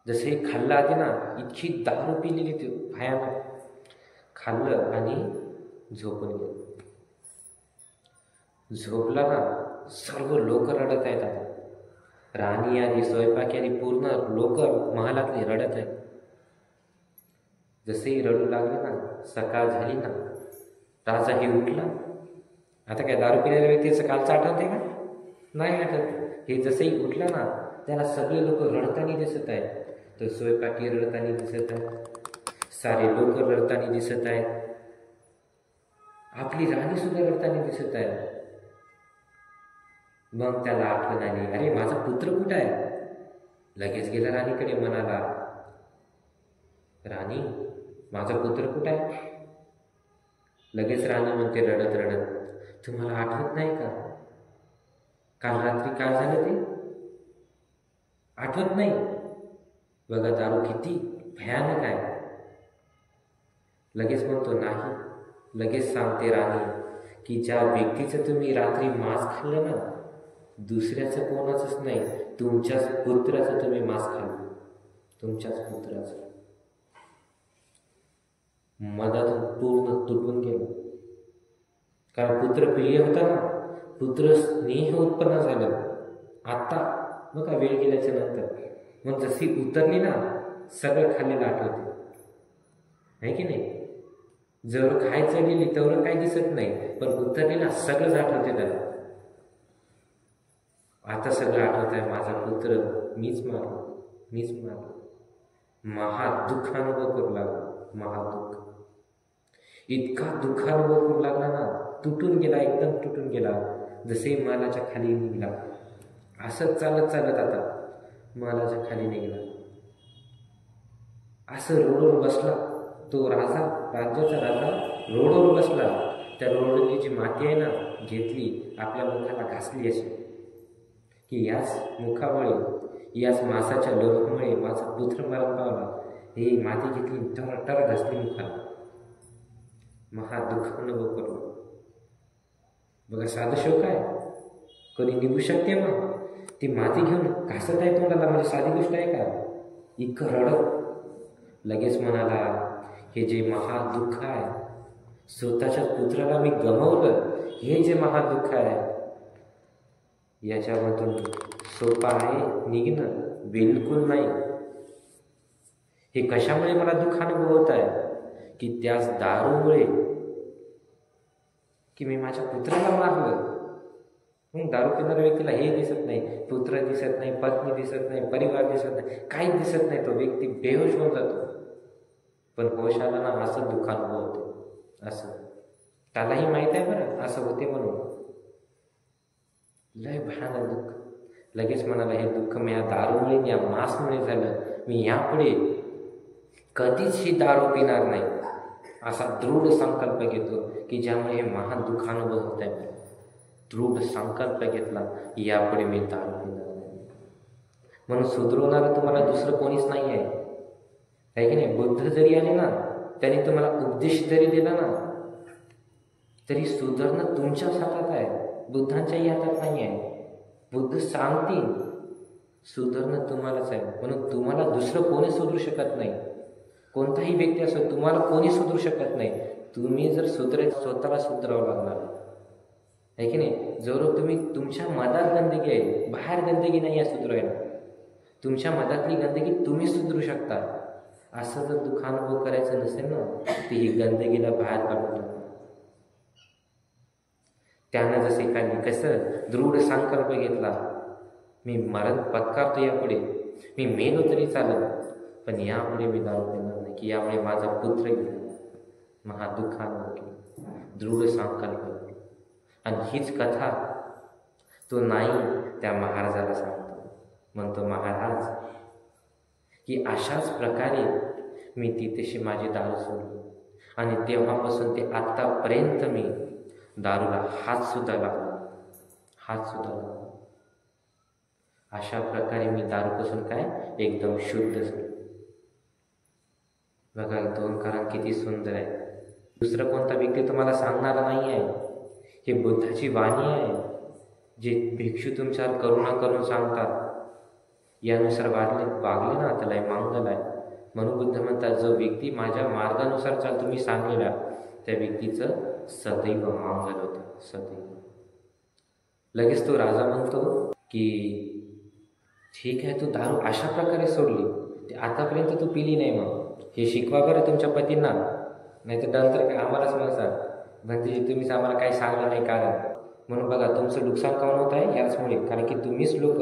जसे खाल्लं आधी ना, इतकी दारू पिलेली ते भयानक, खाल्लं आणि झोपून गेलं. झोपला ना, सर्व लोक रडत आहेत. आता राणी आली, स्वयंपाकी आली, पूर्ण लोक महालातली रडत आहेत. जसेही रडू लागले ना, सकाळ झाली ना, राजा हे उठला. आता काय दारू पिणाऱ्या व्यक्तीचं कालचं आठवते का? नाही आठवत. हे जसंही उठला ना, त्याला सगळे लोक रडताना दिसत आहेत. तर स्वयंपाकी रडताना दिसत आहेत, सारे लोक रडताना दिसत आहेत, आपली राणी सुद्धा रडताना दिसत आहे. मग त्याला आठवण आली, अरे माझा पुत्र कुठं आहे? लगेच गेला राणीकडे, म्हणाला, राणी माझा पुत्र कुठं आहे? लगेच राणी म्हणते रडत रडत, तुम्हाला आठवत नाही का काल रात्री काय झालं ते? आठवत नाही? बघा दारू किती भयानक आहे. लगेच म्हणतो नाही. लगेच सांगते राणी की ज्या व्यक्तीचं तुम्ही रात्री मांस खाल्लं ना, दुसऱ्याचं कोणाचंच नाही, तुमच्याच पुत्राचं तुम्ही मांस खाल्लं, तुमच्याच पुत्राचं. मधातून पूर्ण तुटून गेलं, कारण पुत्र प्रिय होता ना, पुत्र स्नेह उत्पन्न झालं. आता बघा वेळ गेल्याच्या नंतर मग जशी उतरली ना, सगळं खाल्लेलं आठवते, आहे की नाही? जर खायचं गेली तेवढं काही दिसत नाही, पण उतरली ना सगळंच आठवते त्याला. आता सगळं आठवत आहे, माझा पुत्र मीच मारलो. महादुःखानुभव करू लागला, महादुःख, इतका दुःखानुभव करू लागला ना, तुटून गेला, एकदम तुटून गेला. जसे महालाच्या खाली निघाला, असं चालत आता महालाच्या खाली निघाला, असं रोडवर बसला. तो राजा, राज्याचा राजा रोडवर बसला. त्या रोडची जी माती आहे ना, घेतली, आपल्या मुखाला घासली, अशी की याच मुखामुळे, याच मांसाच्या लोभामुळे माझा पुत्र मरण पावला. ही माती घेतली, टर घासली मुखाला. महादुःख अनुभव करू. बघा साधं शोक आहे, कधी निघू शकते. मग ती माती घेऊन घासत आहे तोंडाला, म्हणजे साधी गोष्ट आहे का? इतकं रडत लगेच म्हणाला, हे जे महादुःख आहे, स्वतःच्या पुत्राला मी गमावलं, हे जे महादुःख आहे, याच्यामधून सोपा आहे निघणं? बिलकुल नाही. हे कशामुळे मला दुःख अनुभव होत आहे? की त्याच दारूमुळे, की मी माझ्या पुत्राला मारलं. मग दारू पिणाऱ्या व्यक्तीला हे दिसत नाही, पुत्र दिसत नाही, पत्नी दिसत नाही, परिवार दिसत नाही, काहीच दिसत नाही. तो व्यक्ती बेहोश होऊन जातो. पण होश आला ना, असं दुःख अनुभव होते. असं त्यालाही माहीत आहे बरं, असं होते म्हणून. लय भयानक दुःख. लगेच म्हणाला, हे दुःख मी या दारूमुळे, या मांसमुळे झालं. मी यापुढे कधीच ही दारू पिणार नाही, असा दृढ संकल्प घेतो, की ज्यामुळे हे महान दुःखानुभव होत आहे. दृढ संकल्प घेतला, यापुढे मी दारू पिणार नाही. म्हणून सुधरवणारं तुम्हाला दुसरं कोणीच नाही आहे की नाही? बुद्ध जरी आले ना, त्यांनी तुम्हाला उपदेश जरी दिला ना, तरी सुधारणं तुमच्याच हातात आहे, बुद्धांच्याही हातात नाही आहे. बुद्ध सांगतील, सुधारणं तुम्हालाच आहे. म्हणून तुम्हाला दुसरं कोणी सुधरू शकत नाही. कोणताही व्यक्ती असो, तुम्हाला कोणी सुधरू शकत नाही. तुम्ही जर सुधरायचं, स्वतःला सुधरावं लागणार आहे की नाही? जर तुम्ही तुमच्या मनात गंदगी आहे, बाहेर गंदगी नाही आहे सुधरायला, तुमच्या मनातली गंदगी तुम्ही सुधरू शकता. असं जर दुःखानुभव करायचं नसेल ना, ती ही गंदगीला बाहेर काढून टाका. त्यानं जसे काही कसं दृढ संकल्प घेतला, मी मरण पत्कारतो, यापुढे मी मेलो तरी चालेल, पण यापुढे मी दारू पिणार नाही, की यामुळे माझा पुत्र गेला. महादुःखानुभव केला, दृढ संकल्प. आणि हीच कथा तो नाही त्या महाराजाला सांगतो. म्हणतो, महाराज, की अशाच प्रकारे मी तिथेशी माझी दारू सोडली, आणि तेव्हापासून ते आत्तापर्यंत मी दारूला हात सुद्धा लागला. अशा प्रकारे मी दारूपासून काय एकदम शुद्ध झालो. बघा दोन कारण किती सुंदर आहे. दुसरा कोणता व्यक्ती तुम्हाला सांगणार नाही आहे. ही बुद्धाची वाणी आहे. जे भिक्षू तुमच्यावर करुणा करून सांगतात यानुसार वागले ना त्याला मंगल आहे. म्हणून बुद्ध म्हणतात जो व्यक्ती माझ्या मार्गानुसार चालतो मी सांगलेला त्या व्यक्तीचं सदैव मंगल होतं. सदैव. लगेच तो राजा म्हणतो की ठीक आहे, तू दारू अशा प्रकारे सोडली, ते आतापर्यंत तू पिली नाही, मग हे शिकवा बरं तुमच्या पतींना, नाही तर नंतर काय आम्हालाच म्हणतात म्हणजे तुम्हीच आम्हाला काही सांगलं नाही कारण. म्हणून बघा तुमचं नुकसान काऊन होत आहे याचमुळे, कारण की तुम्हीच लोक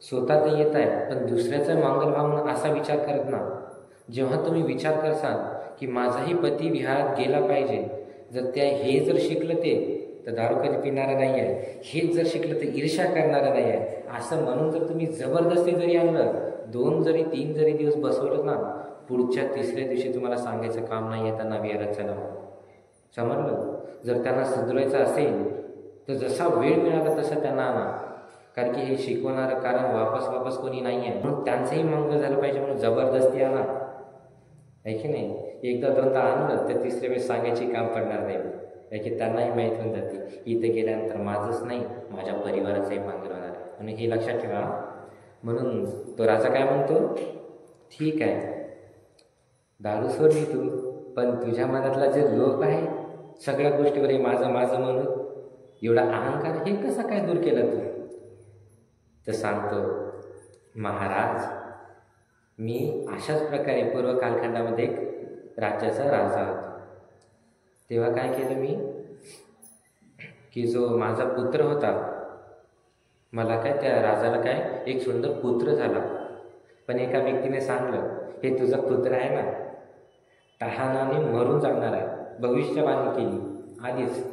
स्वतः तर येत आहे पण दुसऱ्याचं मंगल व्हावं असा विचार करत ना. जेव्हा तुम्ही विचार करसाल की माझाही पती विहारात गेला पाहिजे, जर त्या हे जर शिकलं ते तर दारू कधी पिणारं नाही आहे, हेच जर शिकलं तर ईर्ष्या करणारं नाही आहे, असं म्हणून जर तुम्ही जबरदस्ती जरी आणलं, 2 जरी 3 जरी दिवस बसवलं ना, पुढच्या 3ऱ्या दिवशी तुम्हाला सांगायचं काम नाही आहे त्यांना विहारात चला. समजलं. जर त्यांना सुधरायचं असेल तर जसा वेळ मिळाला तसा त्यांना आणा, कारण की हे शिकवणारं कारण वापस कोणी नाही आहे. म्हणून त्यांचंही मंगल झालं पाहिजे म्हणून जबरदस्ती आणा, आहे की नाही. एकदा दोनदा आणलं तर 3ऱ्या वेळेस सांगायची काम पडणार नाही, आहे की त्यांनाही माहीत होऊन जाते इथे गेल्यानंतर माझंच नाही माझ्या परिवाराचंही मंगल होणार आहे. आणि हे लक्षात ठेवा. म्हणून तो राजा काय म्हणतो, ठीक आहे दारू सोडली तू, पण तुझ्या मनातला जे लोभ आहे सगळ्या गोष्टीवर हे माझं माझं म्हणून एवढा अहंकार हे कसा काय दूर केला तू. तर सांगतो महाराज मी अशाच प्रकारे पूर्व कालखंडामध्ये एक राज्याचा राजा होतो. तेव्हा काय केलं मी की जो माझा पुत्र होता, मला काय त्या राजाला काय एक सुंदर पुत्र झाला, पण एका व्यक्तीने सांगलं हे तुझा पुत्र आहे ना तहानाने मरून जाणार आहे, भविष्यवाणी केली आधीच.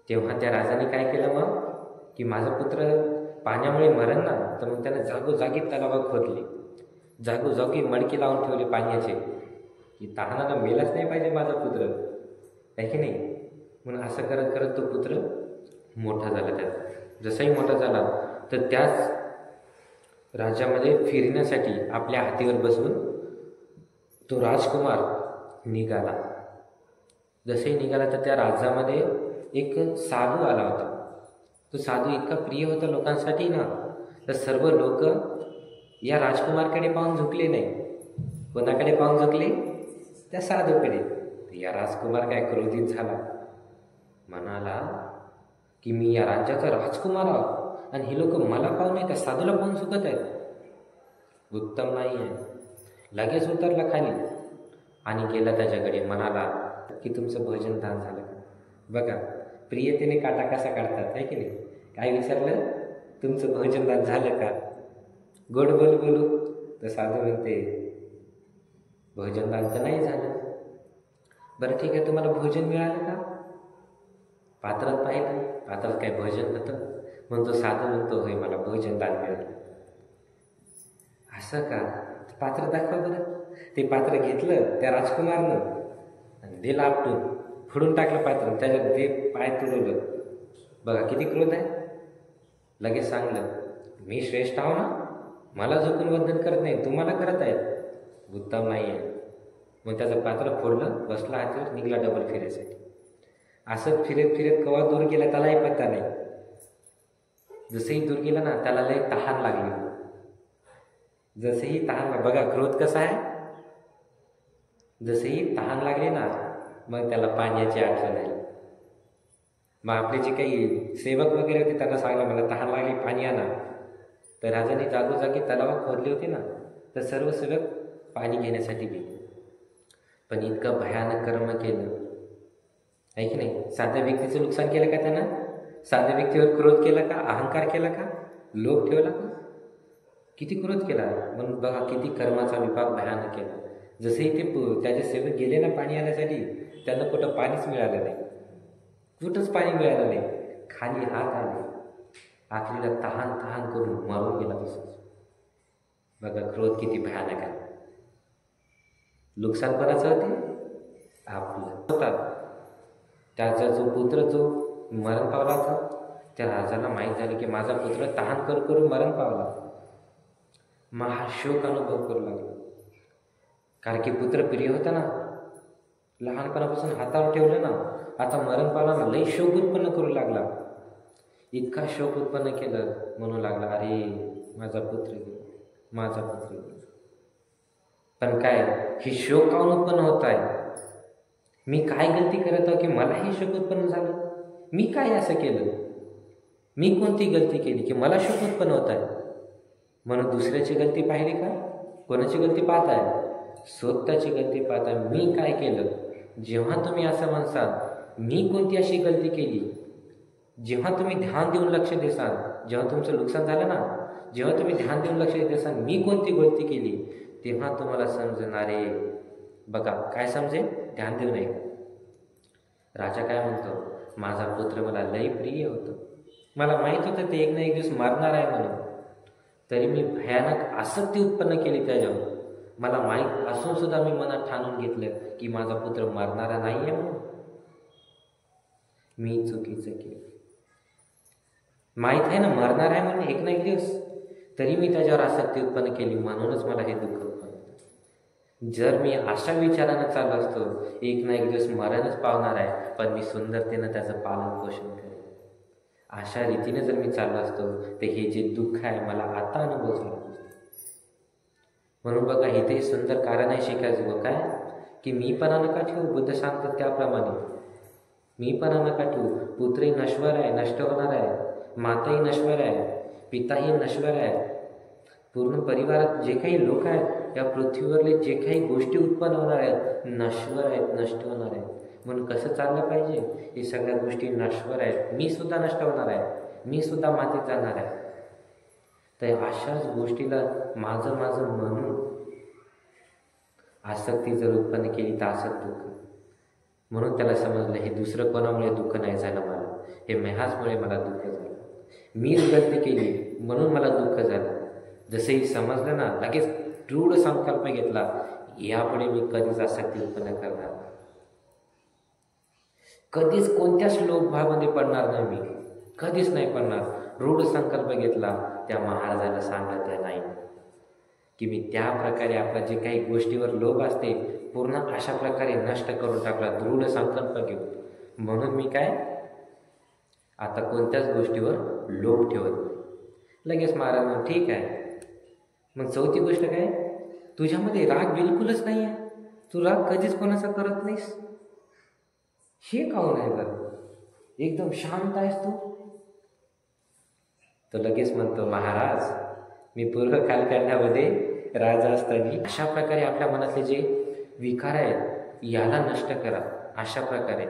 तेव्हा त्या राजाने काय केलं मग की माझा पुत्र पाण्यामुळे मरण ना, तर मग त्यानं जागोजागी तलाव खोदले, जागोजागी मडकी लावून ठेवले पाण्याचे की तहानाला मेलाच नाही पाहिजे माझा पुत्र, आहे की नाही. म्हणून असं करत करत तो पुत्र मोठा झाला. त्यात जसाही मोठा झाला तर त्याच राज्यामध्ये फिरण्यासाठी आपल्या हातीवर बसून तो राजकुमार निघाला. जसंही निघाला तर त्या राज्यामध्ये एक साधू आला होता. तो साधू इतका प्रिय होता लोकांसाठी ना, तर सर्व लोक या राजकुमारकडे पाहून झुकले नाही. कोणाकडे पाहून झुकले, त्या साधूकडे. या राजकुमार काय क्रोधित झाला, म्हणाला की मी या राज्याचा राजकुमार आहो आणि हे लोक मला पाहून नाही त्या साधूला पाहून झुकत आहेत, उत्तम नाही आहे. लगेच उतरला खाली आणि गेला त्याच्याकडे, म्हणाला की तुमचं भोजन दान झालं का. बघा प्रियतेने काटा कसा काढतात, आहे की नाही. काय विचारलं, तुमचं भोजन दान झालं का. गोड बोलू तर साधू म्हणते भोजन दान तर नाही झालं. बरं ठीक आहे, तुम्हाला भोजन मिळालं का. पात्रात पाहिलं, पात्रात काय भोजन होतं. म्हणतो साधू म्हणतो होय मला भोजन दान मिळालं. असं का, पात्र दाखवा बरं. ते पात्र घेतलं त्या राजकुमारनं आणि दिलं आपटून, फोडून टाकलं पात्र, त्याच्यात ते पाय तुडवलं. बघा किती क्रोध आहे. लगेच सांगलं मी श्रेष्ठ आहो ना, मला झोपून वंदन करत नाही, तुम्हाला करत आहेत, उत्तम नाही आहे. मग त्याचं पात्र फोडलं, बसला हातीवर, निघला डबल फिरायसाठी. असं फिरत फिरत कवा दूर गेला त्यालाही पत्ता नाही. जसंही दूर गेला ना त्याला लय तहान लागली. जसंही तहान, बघा क्रोध कसा आहे, जसंही तहान लागली ना मग त्याला पाण्याची आठवण आली. मग आपले जे काही सेवक वगैरे होते त्यांना सांगलं मला तहान लागली पाणी आणा. तर राजाने जागोजागी तलाव खोदले होते ना, तर सर्व सेवक पाणी घेण्यासाठी गेले. पण इतकं भयानक कर्म केलं, आहे की नाही. साध्या व्यक्तीचं नुकसान केलं का त्यानं, साध्या व्यक्तीवर क्रोध केला का, अहंकार केला का, लोभ ठेवला का, किती क्रोध केला. म्हणून बघा किती कर्माचा विपाक भयानक केला. जसेही ते त्याचे सेवक गेले ना पाणी आणण्यासाठी, त्यांना कुठं पाणीच मिळालं नाही, कुठंच पाणी मिळालं नाही. खाली हात आले, आखरीला तहान करून मरून गेला तसंच. बघा क्रोध किती भयानक आहे. नुकसान कोणाचं होते, आपलं होता. त्याचा जो पुत्र जो मरण पावला होता त्या राजाला माहीत झालं की माझा पुत्र तहान करू करू मरण पावला. महाशोक अनुभव करू लागला. कारण की पुत्र प्रिय होता ना, लहानपणापासून हातावर ठेवलं ना, आता मरण पावला ना, लई शोक उत्पन्न करू लागला. इतका शोक उत्पन्न केलं, म्हणू लागला, अरे माझा पुत्र गेला, माझा पुत्र गेला. पण काय, ही शोक काऊन उत्पन्न होत आहे? मी काय गलती करत आहो की मला हे शोक उत्पन्न झालं? मी काय असं केलं? मी कोणती गलती केली की मला शोक उत्पन्न होत आहे? म्हणून दुसऱ्याची गलती पाहिली का? कोणाची गलती पाहत आहे? स्वतःची गलती पाहता. मी काय केलं? जेव्हा तुम्ही असं म्हणसाल मी कोणती अशी गलती केली, जेव्हा तुम्ही ध्यान देऊन लक्ष देसाल, जेव्हा तुमचं नुकसान झालं ना, जेव्हा तुम्ही ध्यान देऊन लक्ष देसाल मी कोणती गलती केली, तेव्हा तुम्हाला समजणारे. बघा काय समजेल? ध्यान देऊ नये. राजा काय म्हणतो, माझा पुत्र मला लई प्रिय होतं, मला माहीत होतं ते एक ना एक दिवस मरणार आहे म्हणून, तरी मी भयानक आसक्ती उत्पन्न केली त्याच्यावर. मला माहीत असून सुद्धा मी मनात ठाणून घेतलं की माझा पुत्र मरणारा नाही आहे म्हणून. मी चुकीचं केलं. माहीत आहे ना मरणार आहे म्हणून एक ना एक दिवस, तरी मी त्याच्यावर आसक्ती उत्पन्न केली, म्हणूनच मला हे दुःख उत्पन्न. जर मी अशा विचारानं चाललो असतो एक ना एक दिवस मरणच पावणार आहे, पण मी सुंदरतेनं त्याचं पालन पोषण करेन, अशा रीतीने जर मी चाललो असतो तर हे जे दुःख आहे मला आता अनुभव झाला. म्हणून बघा इथे सुंदर कारण आहे शिकायचं. व काय की मीपणा नका ठेवू. बुद्ध सांगतात त्याप्रमाणे मीपणा नका ठेवू. पुत्रही नश्वर आहे, नष्ट होणार आहे, माताही नश्वर आहे, पिताही नश्वर आहे, पूर्ण परिवारात जे काही लोक आहेत, या पृथ्वीवरले जे काही गोष्टी उत्पन्न होणार आहेत नश्वर आहेत, नष्ट होणार आहेत. म्हणून कसं चाललं पाहिजे? हे सगळ्या गोष्टी नश्वर आहेत, मी सुद्धा नष्ट होणार आहे, मी सुद्धा मातीत जाणार आहे. तर अशाच गोष्टीला माझं म्हणून आसक्ती जर उत्पन्न केली तर असत दुःख. म्हणून त्याला समजलं हे दुसरं कोणामुळे दुःख नाही झालं मला, हे मेहाजमुळे मला दुःख झालं, मी गलती केली म्हणून मला दुःख झालं. जसंही समजलं ना, लगेच दृढ संकल्प घेतला, यापुढे मी कधीच आसक्ती उत्पन्न करणार, कधीच कोणत्याच लोकभावामध्ये पडणार नाही, मी कधीच नाही पडणार. दृढ संकल्प घेतला. त्या महाराजाला सांगत नाही की मी त्या प्रकारे आपला जे काही गोष्टीवर लोभ असते पूर्ण अशा प्रकारे नष्ट करून टाकला, दृढ संकल्प घेऊन. म्हणून मी काय आता कोणत्याच गोष्टीवर लोभ ठेवत नाही. लगेच महाराज ठीक आहे. मग चौथी गोष्ट काय, तुझ्यामध्ये राग बिलकुलच नाही आहे, तू राग कधीच कोणाचा करत नाहीस. हे काऊन आहे बरं? एकदम शांत आहेस तू. तो लगेच म्हणतो, महाराज मी पूर्व कालखंडामध्ये राजा असताना अशा प्रकारे आपल्या मनातले जे विकार आहेत याला नष्ट करा, अशा प्रकारे.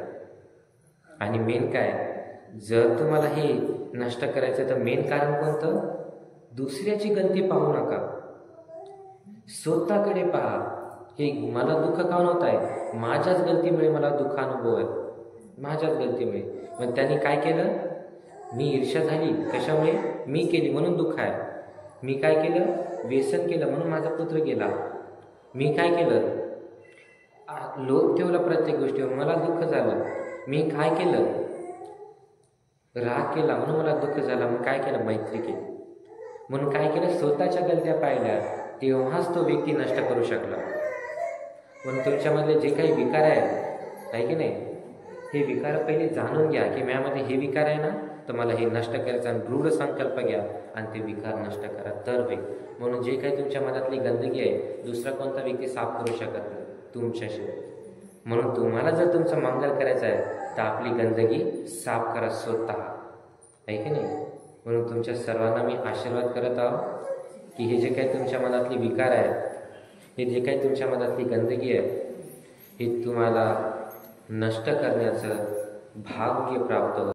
आणि मेन काय, जर तुम्हाला हे नष्ट करायचं तर मेन कारण कोणतं? दुसऱ्याची गलती पाहू नका, स्वतःकडे पहा. हे मला दुःख काऊन होत आहे? माझ्याच गलतीमुळे मला दुःख अनुभव आहे, माझ्याच गलतीमुळे. मग त्यांनी काय केलं? मी ईर्ष्या झाली, कशामुळे? मी केली म्हणून दुःख आहे. मी काय केलं? व्यसन केलं म्हणून माझा पुत्र गेला. मी काय केलं? लोभ ठेवला प्रत्येक गोष्टीवर, मला दुःख झालं. मी काय केलं? राग केला म्हणून मला दुःख झाला. मग काय केलं? मैत्री केली. म्हणून काय केलं? स्वतःच्या गलत्या पाहिल्या, तेव्हाच तो व्यक्ती नष्ट करू शकला. म्हणून तुमच्यामधले जे काही विकार आहे की नाही, हे विकार पहिले जाणून घ्या की माझ्यामध्ये हे विकार आहे ना, तर मला हे नष्ट करायचं, आणि दृढ संकल्प घ्या आणि ते विकार नष्ट करा, तर होईल. म्हणून जे काही तुमच्या मनातली गंदगी आहे दुसरा कोणता व्यक्ती साफ करू शकत नाही तुमच्याशिवाय. म्हणून तुम्हाला जर तुमचं मंगल करायचं आहे तर आपली गंदगी साफ करा स्वतः, आहे की नाही. म्हणून तुमच्या सर्वांना मी आशीर्वाद करत आहो की हे जे काही तुमच्या मनातली विकार आहे, हे जे काही तुमच्या मनातली गंदगी आहे, हे तुम्हाला नष्ट करण्याचं भाग्य प्राप्त होतं.